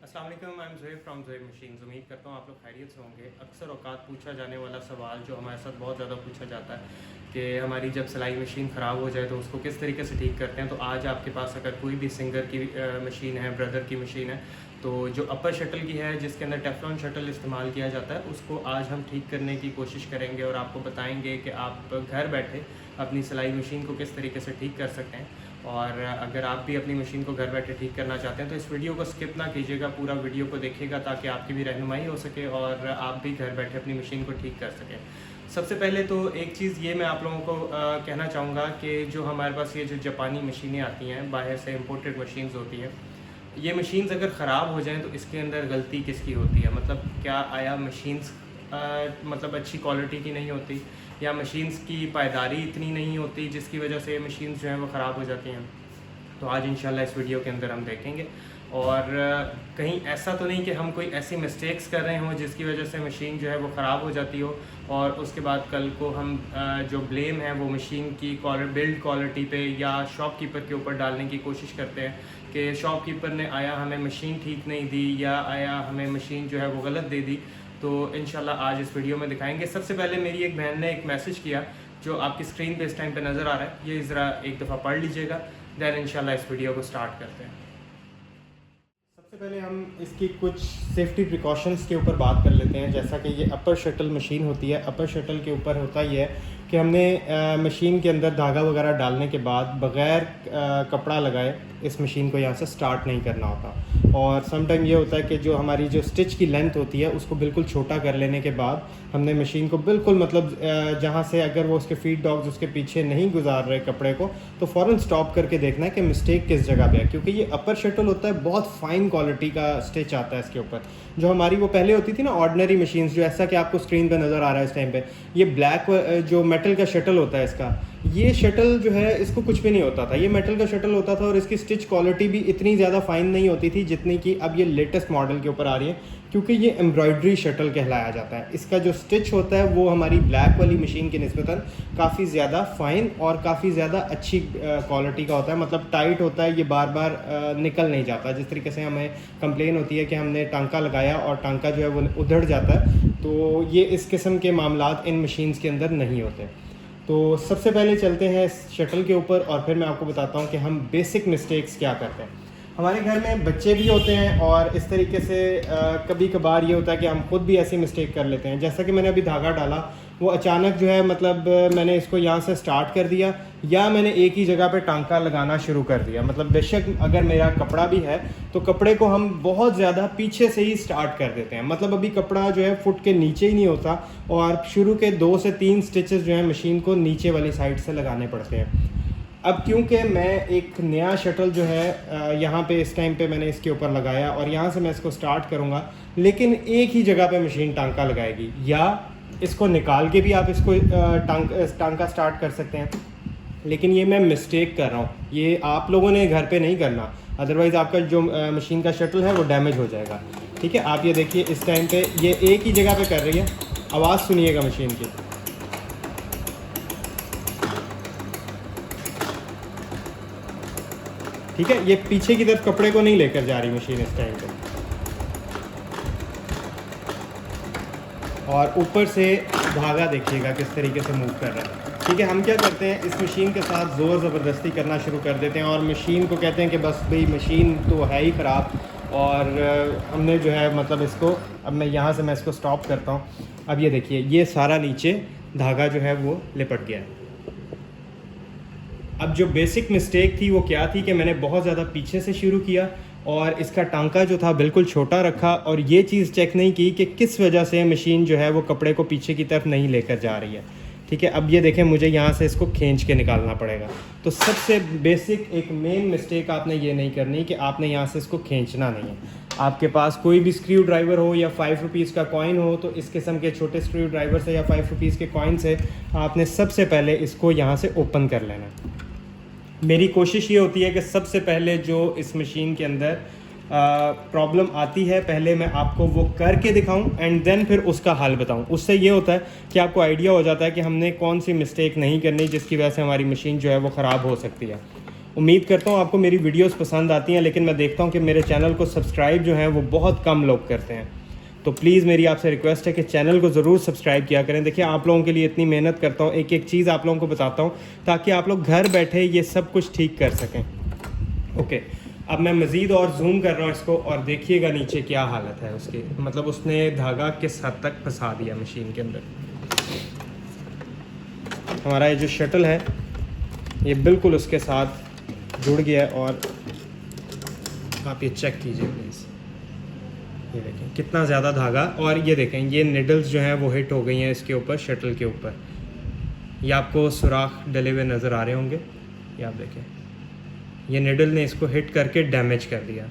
अस्सलाम वालेकुम, I am Zoheb from Zoheb machines. उम्मीद करता हूँ आप लोग खैरियत से होंगे। अक्सर औकात पूछा जाने वाला सवाल जो हमारे साथ बहुत ज़्यादा पूछा जाता है कि हमारी जब सिलाई मशीन ख़राब हो जाए तो उसको किस तरीके से ठीक करते हैं। तो आज आपके पास अगर कोई भी सिंगर की मशीन है, ब्रदर की मशीन है, तो जो अपर शटल की है जिसके अंदर टेफ्लॉन शटल इस्तेमाल किया जाता है, उसको आज हम ठीक करने की कोशिश करेंगे और आपको बताएंगे कि आप घर बैठे अपनी सिलाई मशीन को किस तरीके से ठीक कर सकते हैं। और अगर आप भी अपनी मशीन को घर बैठे ठीक करना चाहते हैं तो इस वीडियो को स्किप ना कीजिएगा, पूरा वीडियो को देखिएगा ताकि आपकी भी रहनुमाई हो सके और आप भी घर बैठे अपनी मशीन को ठीक कर सकें। सबसे पहले तो एक चीज़ ये मैं आप लोगों को कहना चाहूँगा कि जो हमारे पास ये जो जापानी मशीनें आती हैं, बाहर से इम्पोर्टेड मशीन्स होती हैं, ये मशीन्स अगर ख़राब हो जाएँ तो इसके अंदर गलती किसकी होती है? मतलब क्या आया मशीन्स मतलब अच्छी क्वालिटी की नहीं होती, या मशीन्स की पायदारी इतनी नहीं होती जिसकी वजह से मशीन्स जो हैं वो ख़राब हो जाती हैं। तो आज इंशाल्लाह इस वीडियो के अंदर हम देखेंगे। और कहीं ऐसा तो नहीं कि हम कोई ऐसी मिस्टेक्स कर रहे हों जिसकी वजह से मशीन जो है वो ख़राब हो जाती हो और उसके बाद कल को हम जो ब्लेम है वो मशीन की बिल्ड क्वालिटी पे या शॉपकीपर के ऊपर डालने की कोशिश करते हैं कि शॉपकीपर ने आया हमें मशीन ठीक नहीं दी या आया हमें मशीन जो है वो गलत दे दी। तो इंशाल्लाह आज इस वीडियो में दिखाएंगे। सबसे पहले मेरी एक बहन ने एक मैसेज किया जो आपकी स्क्रीन पे इस टाइम पे नज़र आ रहा है, ये ज़रा एक दफ़ा पढ़ लीजिएगा, देन इंशाल्लाह इस वीडियो को स्टार्ट करते हैं। सबसे पहले हम इसकी कुछ सेफ्टी प्रिकॉशंस के ऊपर बात कर लेते हैं। जैसा कि ये अपर शटल मशीन होती है, अपर शटल के ऊपर होता ही है कि हमने मशीन के अंदर धागा वगैरह डालने के बाद बग़ैर कपड़ा लगाए इस मशीन को यहाँ से स्टार्ट नहीं करना होता। और समटाइम ये होता है कि जो हमारी जो स्टिच की लेंथ होती है उसको बिल्कुल छोटा कर लेने के बाद हमने मशीन को बिल्कुल मतलब जहाँ से अगर वो उसके फीड डॉग्स उसके पीछे नहीं गुजार रहे कपड़े को, तो फ़ौरन स्टॉप करके देखना है कि मिस्टेक किस जगह पे है। क्योंकि ये अपर शटल होता है, बहुत फ़ाइन क्वालिटी का स्टिच आता है इसके ऊपर। जो हमारी वो पहले होती थी ना ऑर्डिनरी मशीन्स, जो ऐसा कि आपको स्क्रीन पर नज़र आ रहा है इस टाइम पर, ये ब्लैक जो मेटल का शटल होता है इसका, ये शटल जो है इसको कुछ भी नहीं होता था, ये मेटल का शटल होता था और इसकी स्टिच क्वालिटी भी इतनी ज़्यादा फाइन नहीं होती थी जितनी कि अब ये लेटेस्ट मॉडल के ऊपर आ रही है, क्योंकि ये एम्ब्रॉयडरी शटल कहलाया जाता है। इसका जो स्टिच होता है वो हमारी ब्लैक वाली मशीन की निस्बतन काफ़ी ज़्यादा फ़ाइन और काफ़ी ज़्यादा अच्छी क्वालिटी का होता है। मतलब टाइट होता है, ये बार बार निकल नहीं जाता। जिस तरीके से हमें कंप्लेन होती है कि हमने टांका लगाया और टांका जो है वो उधड़ जाता है, तो ये इस किस्म के मामलात इन मशीन्स के अंदर नहीं होते। तो सबसे पहले चलते हैं इस शटल के ऊपर और फिर मैं आपको बताता हूँ कि हम बेसिक मिस्टेक्स क्या करते हैं। हमारे घर में बच्चे भी होते हैं और इस तरीके से कभी कभार ये होता है कि हम खुद भी ऐसी मिस्टेक कर लेते हैं। जैसा कि मैंने अभी धागा डाला, वो अचानक जो है मतलब मैंने इसको यहाँ से स्टार्ट कर दिया या मैंने एक ही जगह पे टांका लगाना शुरू कर दिया। मतलब बेशक अगर मेरा कपड़ा भी है तो कपड़े को हम बहुत ज़्यादा पीछे से ही स्टार्ट कर देते हैं। मतलब अभी कपड़ा जो है फुट के नीचे ही नहीं होता और शुरू के 2 से 3 स्टिचेस जो है मशीन को नीचे वाली साइड से लगाने पड़ते हैं। अब क्योंकि मैं एक नया शटल जो है यहाँ पे इस टाइम पे मैंने इसके ऊपर लगाया और यहाँ से मैं इसको स्टार्ट करूँगा, लेकिन एक ही जगह पे मशीन टांका लगाएगी, या इसको निकाल के भी आप इसको टांका स्टार्ट कर सकते हैं। लेकिन ये मैं मिस्टेक कर रहा हूँ, ये आप लोगों ने घर पे नहीं करना, अदरवाइज़ आपका जो मशीन का शटल है वो डैमेज हो जाएगा। ठीक है, आप ये देखिए इस टाइम पे ये एक ही जगह पे कर रही है। आवाज़ सुनिएगा मशीन की। ठीक है, ये पीछे की तरफ कपड़े को नहीं लेकर जा रही मशीन इस टाइम पे। और ऊपर से धागा देखिएगा किस तरीके से मूव कर रहा है। ठीक है, हम क्या करते हैं, इस मशीन के साथ ज़ोर ज़बरदस्ती करना शुरू कर देते हैं और मशीन को कहते हैं कि बस भाई मशीन तो है ही ख़राब, और हमने जो है मतलब इसको, अब मैं यहाँ से मैं इसको स्टॉप करता हूँ। अब ये देखिए ये सारा नीचे धागा जो है वो लिपट गया है। अब जो बेसिक मिस्टेक थी वो क्या थी कि मैंने बहुत ज़्यादा पीछे से शुरू किया और इसका टांका जो था बिल्कुल छोटा रखा और ये चीज़ चेक नहीं की कि किस वजह से मशीन जो है वो कपड़े को पीछे की तरफ नहीं लेकर जा रही है। ठीक है, अब ये देखें मुझे यहाँ से इसको खींच के निकालना पड़ेगा। तो सबसे बेसिक एक मेन मिस्टेक आपने ये नहीं करनी कि आपने यहाँ से इसको खींचना नहीं है। आपके पास कोई भी स्क्रू ड्राइवर हो या 5 रुपीज़ का कॉइन हो, तो इस किस्म के छोटे स्क्रू ड्राइवर से या 5 रुपीज़ के कॉइन से आपने सबसे पहले इसको यहाँ से ओपन कर लेना है। मेरी कोशिश ये होती है कि सबसे पहले जो इस मशीन के अंदर प्रॉब्लम आती है पहले मैं आपको वो करके दिखाऊं एंड देन फिर उसका हल बताऊं। उससे ये होता है कि आपको आइडिया हो जाता है कि हमने कौन सी मिस्टेक नहीं करनी जिसकी वजह से हमारी मशीन जो है वो ख़राब हो सकती है। उम्मीद करता हूँ आपको मेरी वीडियोस पसंद आती हैं, लेकिन मैं देखता हूँ कि मेरे चैनल को सब्सक्राइब जो है वो बहुत कम लोग करते हैं। तो प्लीज़ मेरी आपसे रिक्वेस्ट है कि चैनल को ज़रूर सब्सक्राइब किया करें। देखिए आप लोगों के लिए इतनी मेहनत करता हूँ, एक एक चीज़ आप लोगों को बताता हूँ ताकि आप लोग घर बैठे ये सब कुछ ठीक कर सकें। ओके, अब मैं मज़ीद और जूम कर रहा हूँ इसको, और देखिएगा नीचे क्या हालत है उसकी, मतलब उसने धागा किस हद तक फंसा दिया मशीन के अंदर। हमारा ये जो शटल है ये बिल्कुल उसके साथ जुड़ गया है, और आप ये चेक कीजिए प्लीज़, ये देखें कितना ज़्यादा धागा, और ये देखें ये निडल्स जो हैं वो हिट हो गई हैं इसके ऊपर, शटल के ऊपर। ये आपको सुराख डले हुए नज़र आ रहे होंगे, ये आप देखें ये निडल ने इसको हिट करके डैमेज कर दिया।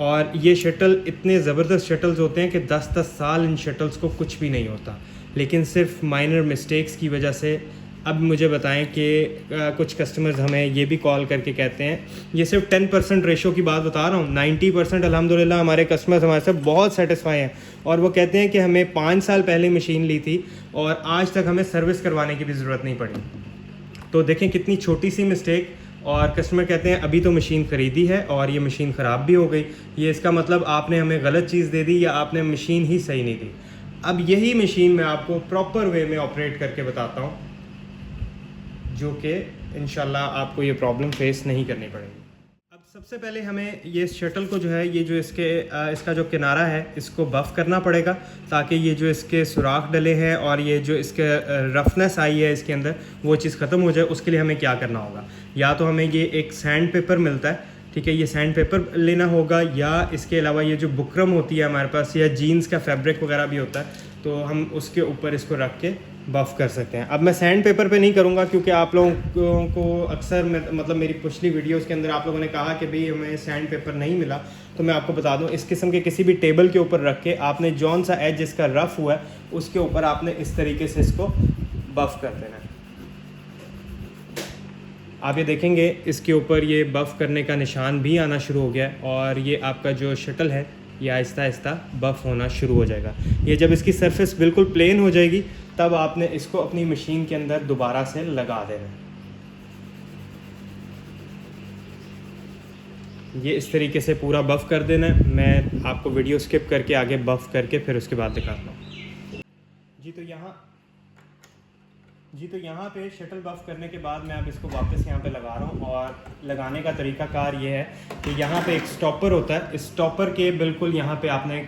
और ये शटल इतने ज़बरदस्त शटल्स होते हैं कि 10-10 साल इन शटल्स को कुछ भी नहीं होता, लेकिन सिर्फ माइनर मिस्टेक्स की वजह से। अब मुझे बताएं कि कुछ कस्टमर्स हमें ये भी कॉल करके कहते हैं, ये सिर्फ 10% रेशो की बात बता रहा हूँ, 90% अल्हम्दुलिल्लाह हमारे कस्टमर्स हमारे से बहुत सेटिस्फाई हैं, और वो कहते हैं कि हमें 5 साल पहले मशीन ली थी और आज तक हमें सर्विस करवाने की भी ज़रूरत नहीं पड़ी। तो देखें कितनी छोटी सी मिस्टेक, और कस्टमर कहते हैं अभी तो मशीन ख़रीदी है और ये मशीन ख़राब भी हो गई, ये इसका मतलब आपने हमें गलत चीज़ दे दी या आपने मशीन ही सही नहीं दी। अब यही मशीन मैं आपको प्रॉपर वे में ऑपरेट करके बताता हूँ, जो कि इंशाल्लाह आपको ये प्रॉब्लम फेस नहीं करनी पड़ेगी। अब सबसे पहले हमें ये शटल को जो है, ये जो इसका जो किनारा है इसको बफ़ करना पड़ेगा, ताकि ये जो इसके सुराख डले हैं और ये जो इसके रफनेस आई है इसके अंदर वो चीज़ ख़त्म हो जाए। उसके लिए हमें क्या करना होगा, या तो हमें ये एक सैंड पेपर मिलता है, ठीक है, ये सैंड पेपर लेना होगा, या इसके अलावा ये जो बुकरम होती है हमारे पास, या जीन्स का फैब्रिक वगैरह भी होता है, तो हम उसके ऊपर इसको रख के बफ़ कर सकते हैं। अब मैं सैंड पेपर पे नहीं करूँगा क्योंकि आप लोगों को अक्सर मतलब मेरी पिछली वीडियोस के अंदर आप लोगों ने कहा कि भाई हमें सैंड पेपर नहीं मिला, तो मैं आपको बता दूं इस किस्म के किसी भी टेबल के ऊपर रख के आपने जौन सा एज जिसका रफ़ हुआ है उसके ऊपर आपने इस तरीके से इसको बफ़ कर देना है। आप ये देखेंगे इसके ऊपर ये बफ़ करने का निशान भी आना शुरू हो गया है, और ये आपका जो शटल है ये आहिस्ता आहिस्ता बफ़ होना शुरू हो जाएगा। ये जब इसकी सरफेस बिल्कुल प्लेन हो जाएगी तब आपने इसको अपनी मशीन के अंदर दोबारा से लगा देना है। ये इस तरीके से पूरा बफ़ कर देना है। मैं आपको वीडियो स्किप करके आगे बफ़ करके फिर उसके बाद दिखाता हूँ। जी तो यहाँ पे शटल बफ़ करने के बाद मैं अब इसको वापस यहाँ पे लगा रहा हूँ, और लगाने का तरीक़ाकार ये है कि यहाँ पे एक स्टॉपर होता है, इस स्टॉपर के बिल्कुल यहाँ पे आपने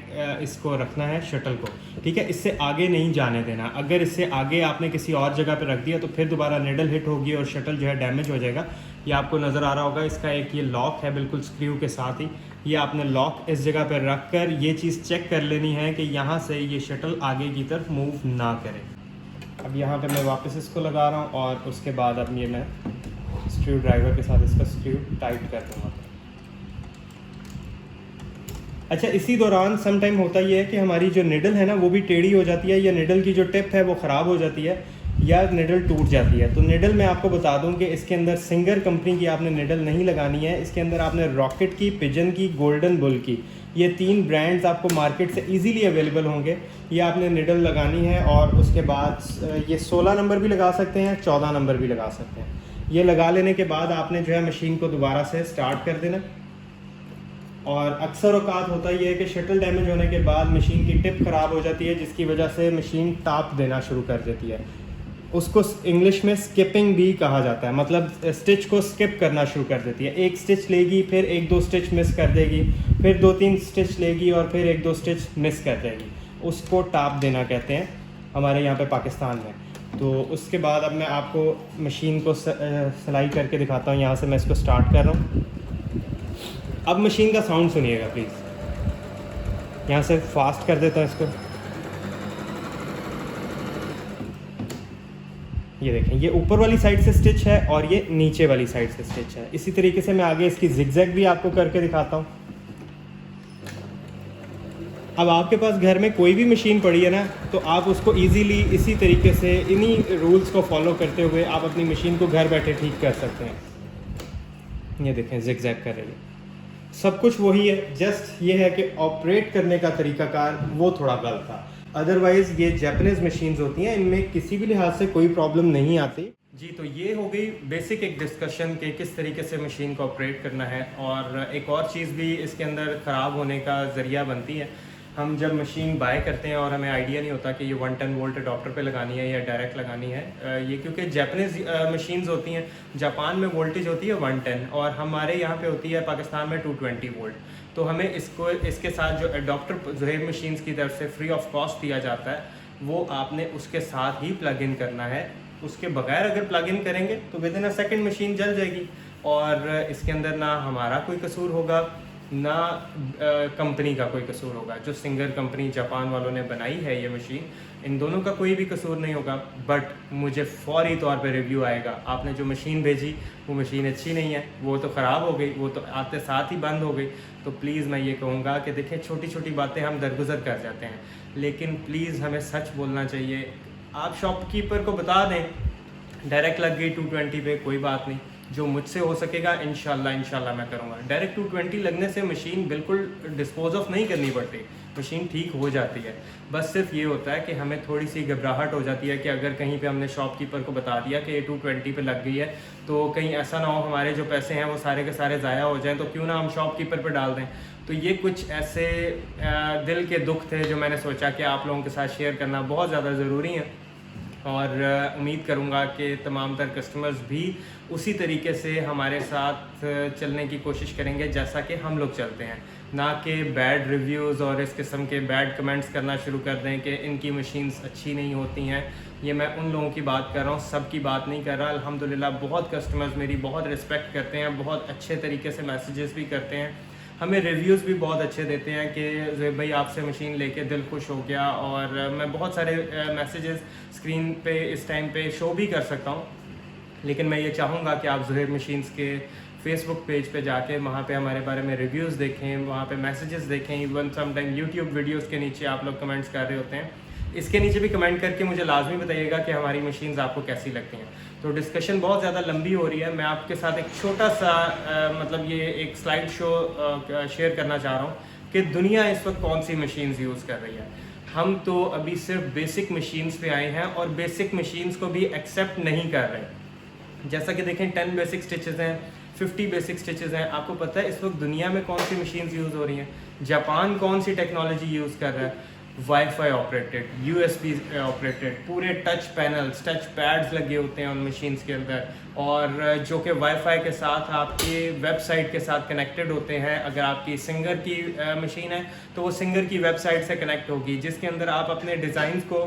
इसको रखना है शटल को, ठीक है, इससे आगे नहीं जाने देना। अगर इससे आगे आपने किसी और जगह पे रख दिया तो फिर दोबारा निडल हिट होगी और शटल जो है डैमेज हो जाएगा। ये आपको नज़र आ रहा होगा, इसका एक ये लॉक है बिल्कुल स्क्रू के साथ ही, ये आपने लॉक इस जगह पर रख कर ये चीज़ चेक कर लेनी है कि यहाँ से ये शटल आगे की तरफ मूव ना करे। अब यहाँ पे मैं वापस इसको लगा रहा हूँ, और उसके बाद अब ये मैं स्क्रू ड्राइवर के साथ इसका स्क्रू टाइट कर दूँगा। अच्छा, इसी दौरान सम टाइम होता ये है कि हमारी जो निडल है ना वो भी टेढ़ी हो जाती है, या निडल की जो टिप है वो ख़राब हो जाती है, या निडल टूट जाती है। तो निडल मैं आपको बता दूं कि इसके अंदर सिंगर कंपनी की आपने निडल नहीं लगानी है, इसके अंदर आपने रॉकेट की, पिजन की, गोल्डन बुल की, ये 3 ब्रांड्स आपको मार्केट से इजीली अवेलेबल होंगे। ये आपने निडल लगानी है, और उसके बाद ये 16 नंबर भी लगा सकते हैं, 14 नंबर भी लगा सकते हैं। ये लगा लेने के बाद आपने जो है मशीन को दोबारा से स्टार्ट कर देना। और अक्सर औकात होता ये है कि शटल डैमेज होने के बाद मशीन की टिप ख़राब हो जाती है, जिसकी वजह से मशीन टाप देना शुरू कर देती है। उसको इंग्लिश में स्किपिंग भी कहा जाता है, मतलब स्टिच को स्किप करना शुरू कर देती है। एक स्टिच लेगी, फिर 1-2 स्टिच मिस कर देगी, फिर 2-3 स्टिच लेगी और फिर 1-2 स्टिच मिस कर देगी। उसको टाप देना कहते हैं हमारे यहाँ पे पाकिस्तान में। तो उसके बाद अब मैं आपको मशीन को सिलाई करके दिखाता हूँ। यहाँ से मैं इसको स्टार्ट कर रहा हूँ। अब मशीन का साउंड सुनिएगा प्लीज़। यहाँ से फास्ट कर देता हूँ इसको। ये देखें, ये ऊपर वाली साइड से स्टिच है और ये नीचे वाली साइड से स्टिच है। इसी तरीके से मैं आगे इसकी जिगजैग भी आपको करके दिखाता हूँ। अब आपके पास घर में कोई भी मशीन पड़ी है ना, तो आप उसको इजीली इसी तरीके से इन्हीं रूल्स को फॉलो करते हुए आप अपनी मशीन को घर बैठे ठीक कर सकते हैं। ये देखें, जिगजैग कर रही है। सब कुछ वही है, जस्ट ये है कि ऑपरेट करने का तरीकाकार वो थोड़ा गलत था। अदरवाइज़ ये जैपनीज़ मशीन्स होती हैं, इनमें किसी भी लिहाज से कोई प्रॉब्लम नहीं आती। जी, तो ये हो गई बेसिक एक डिस्कशन कि किस तरीके से मशीन को ऑपरेट करना है। और एक और चीज़ भी इसके अंदर ख़राब होने का ज़रिया बनती है। हम जब मशीन बाय करते हैं और हमें आइडिया नहीं होता कि ये 110 वोल्ट अडॉप्टर पे लगानी है या डायरेक्ट लगानी है। ये क्योंकि जापानीज़ मशीन्स होती हैं, जापान में वोल्टेज होती है 110 और हमारे यहाँ पे होती है पाकिस्तान में 220 वोल्ट। तो हमें इसके साथ जो अडॉप्टर ज़ुहैब मशीन्स की तरफ से फ्री ऑफ कॉस्ट दिया जाता है, वो आपने उसके साथ ही प्लग इन करना है। उसके बगैर अगर प्लग इन करेंगे तो with in a second machine जल जाएगी। और इसके अंदर ना हमारा कोई कसूर होगा, ना कंपनी का कोई कसूर होगा। जो सिंगर कंपनी जापान वालों ने बनाई है ये मशीन, इन दोनों का कोई भी कसूर नहीं होगा। बट मुझे फौरी तौर पे रिव्यू आएगा, आपने जो मशीन भेजी वो मशीन अच्छी नहीं है, वो तो ख़राब हो गई, वो तो आते साथ ही बंद हो गई। तो प्लीज़ मैं ये कहूँगा कि देखें, छोटी छोटी बातें हम दरगुजर कर जाते हैं, लेकिन प्लीज़ हमें सच बोलना चाहिए। आप शॉपकीपर को बता दें डायरेक्ट लग गई 220 पे, कोई बात नहीं, जो मुझसे हो सकेगा इंशाल्लाह मैं करूँगा। डायरेक्ट 220 लगने से मशीन बिल्कुल डिस्पोज ऑफ नहीं करनी पड़ती, मशीन ठीक हो जाती है। बस सिर्फ ये होता है कि हमें थोड़ी सी घबराहट हो जाती है कि अगर कहीं पे हमने शॉपकीपर को बता दिया कि ये 220 पे लग गई है, तो कहीं ऐसा ना हो हमारे जो पैसे हैं वो सारे के सारे ज़ाया हो जाएं, तो क्यों ना हम शॉपकीपर पर डाल दें। तो ये कुछ ऐसे दिल के दुख थे जो मैंने सोचा कि आप लोगों के साथ शेयर करना बहुत ज़्यादा ज़रूरी है। और उम्मीद करूँगा कि तमाम तर कस्टमर्स भी उसी तरीके से हमारे साथ चलने की कोशिश करेंगे जैसा कि हम लोग चलते हैं, ना कि बैड रिव्यूज़ और इस किस्म के बैड कमेंट्स करना शुरू कर दें कि इनकी मशीन्स अच्छी नहीं होती हैं। ये मैं उन लोगों की बात कर रहा हूँ, सब की बात नहीं कर रहा। अल्हम्दुलिल्लाह बहुत कस्टमर्स मेरी बहुत रिस्पेक्ट करते हैं, बहुत अच्छे तरीके से मैसेजेस भी करते हैं, हमें रिव्यूज़ भी बहुत अच्छे देते हैं कि ज़ुहैब भाई आपसे मशीन लेके दिल खुश हो गया। और मैं बहुत सारे मैसेजेस स्क्रीन पे इस टाइम पे शो भी कर सकता हूँ, लेकिन मैं ये चाहूँगा कि आप ज़ुहैब मशीन्स के फेसबुक पेज पे जाके वहाँ पे हमारे बारे में रिव्यूज़ देखें, वहाँ पे मैसेजेस देखें। Even some time YouTube videos के नीचे आप लोग कमेंट्स कर रहे होते हैं, इसके नीचे भी कमेंट करके मुझे लाजमी बताइएगा कि हमारी मशीन्स आपको कैसी लगती हैं। तो डिस्कशन बहुत ज़्यादा लंबी हो रही है, मैं आपके साथ एक छोटा सा मतलब ये एक स्लाइड शो शेयर करना चाह रहा हूँ कि दुनिया इस वक्त कौन सी मशीन्स यूज़ कर रही है। हम तो अभी सिर्फ बेसिक मशीन्स पे आए हैं और बेसिक मशीन्स को भी एक्सेप्ट नहीं कर रहे। जैसा कि देखें 10 बेसिक स्टिचेज़ हैं, 50 बेसिक स्टिचेज़ हैं। आपको पता है इस वक्त दुनिया में कौन सी मशीन्स यूज़ हो रही हैं? जापान कौन सी टेक्नोलॉजी यूज़ कर रहा है? वाईफाई ऑपरेटेड, USB ऑपरेटेड, पूरे टच पैनल्स, टच पैड्स लगे होते हैं उन मशीन्स के अंदर, और जो कि वाईफाई के साथ आपकी वेबसाइट के साथ कनेक्टेड होते हैं। अगर आपकी सिंगर की मशीन है तो वो सिंगर की वेबसाइट से कनेक्ट होगी, जिसके अंदर आप अपने डिज़ाइंस को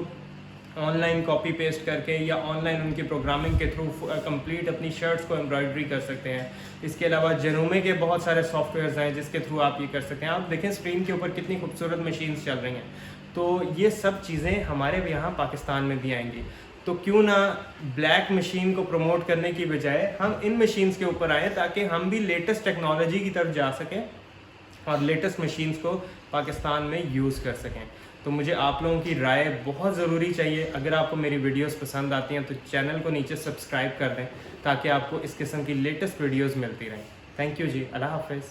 ऑनलाइन कॉपी पेस्ट करके या ऑनलाइन उनकी प्रोग्रामिंग के थ्रू कंप्लीट अपनी शर्ट्स को एम्ब्रॉयडरी कर सकते हैं। इसके अलावा जनूमे के बहुत सारे सॉफ्टवेयर्स हैं जिसके थ्रू आप ये कर सकते हैं। आप देखें स्क्रीन के ऊपर कितनी खूबसूरत मशीन्स चल रही हैं। तो ये सब चीज़ें हमारे यहाँ पाकिस्तान में भी आएंगी। तो क्यों ना ब्लैक मशीन को प्रमोट करने की बजाय हम इन मशीन्स के ऊपर आएँ, ताकि हम भी लेटेस्ट टेक्नोलॉजी की तरफ जा सकें और लेटेस्ट मशीन्स को पाकिस्तान में यूज़ कर सकें। तो मुझे आप लोगों की राय बहुत ज़रूरी चाहिए। अगर आपको मेरी वीडियोस पसंद आती हैं तो चैनल को नीचे सब्सक्राइब कर दें, ताकि आपको इस किस्म की लेटेस्ट वीडियोस मिलती रहें। थैंक यू जी, अल्लाह हाफ़िज़।